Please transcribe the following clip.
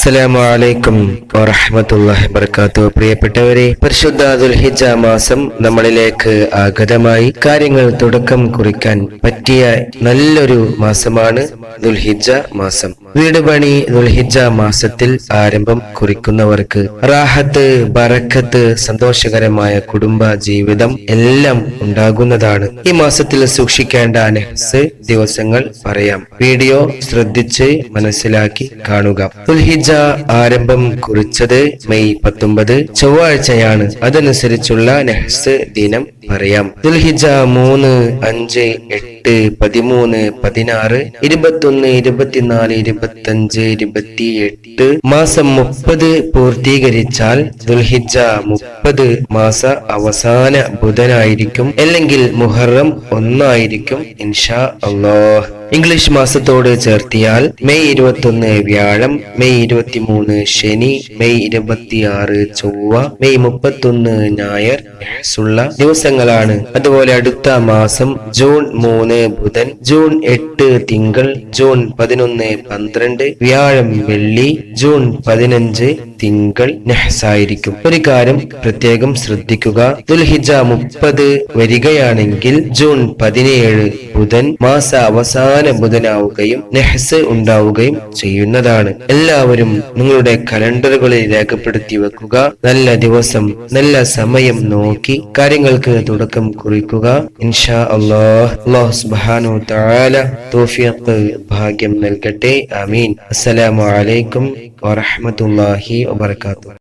അസ്സലാമു അലൈക്കും വറഹ്മത്തുള്ളാഹി വബറകാതുഹു. പ്രിയപ്പെട്ടവരെ, പരിശുദ്ധ ദുൽഹിജ്ജ മാസം നമ്മളിലേക്ക് ആഗതമായി. കാര്യങ്ങൾ തുടക്കം കുറിക്കാൻ പറ്റിയ നല്ലൊരു മാസമാണ് ദുൽഹിജ്ജ മാസം. വീട് പണി ദുൽഹിജ്ജ മാസത്തിൽ ആരംഭം കുറിക്കുന്നവർക്ക് റാഹത്ത്, ബറക്കത്ത്, സന്തോഷകരമായ കുടുംബ ജീവിതം എല്ലാം ഉണ്ടാകുന്നതാണ്. ഈ മാസത്തിൽ സൂക്ഷിക്കേണ്ട അനഹ്സ് ദിവസങ്ങൾ പറയാം. വീഡിയോ ശ്രദ്ധിച്ച് മനസ്സിലാക്കി കാണുക. ദുൽഹിജ്ജ ആരംഭം കുറിച്ചത് മെയ് 19 ചൊവ്വാഴ്ചയാണ്. അതനുസരിച്ചുള്ള നഹ്സ് ദിനം പറയാം. ദുൽഹിജ്ജ 3, 5, 8, 13, 16, 21, 24, 25, 28 മാസം 30 പൂർത്തീകരിച്ചാൽ ദുൽഹിജ്ജ 30 മാസ അവസാന ബുധനായിരിക്കും, അല്ലെങ്കിൽ മുഹറം 1 ആയിരിക്കും ഇൻഷാ അല്ലാഹ്. ഇംഗ്ലീഷ് മാസത്തോട് ചേർത്തിയാൽ മെയ് 21 വ്യാഴം, മെയ് 23 ശനി, മെയ് 26 ചൊവ്വ, മെയ് 31 ഞായർ ഉള്ള ദിവസങ്ങളാണ്. അതുപോലെ അടുത്ത മാസം ജൂൺ 3 ബുധൻ, ജൂൺ 8 തിങ്കൾ, ജൂൺ 11 12 വ്യാഴം വെള്ളി, ജൂൺ 15 തിങ്കൾ നഹ്സായിരിക്കും. ഒരു കാര്യം പ്രത്യേകം ശ്രദ്ധിക്കുക. ദുൽഹിജ്ജ 30 വരികയാണെങ്കിൽ ജൂൺ 17 ബുധൻ മാസ അവസാന ബുധനാവുകയും നെഹ്സ് ഉണ്ടാവുകയും ചെയ്യുന്നതാണ്. എല്ലാവരും നിങ്ങളുടെ കലണ്ടറുകളിൽ രേഖപ്പെടുത്തി വെക്കുക. നല്ല ദിവസം, നല്ല സമയം നോക്കി കാര്യങ്ങൾക്ക് തുടക്കം കുറിക്കുക. ഇൻഷാ അല്ലാഹ്. അല്ലാഹു സുബ്ഹാനഹു വ തആല തൗഫീഖ്, ഭാഗ്യം നൽകട്ടെ. ആമീൻ. അസ്സലാമു അലൈക്കും വറഹ്മത്തുള്ളാഹി വബറകാതുഹു.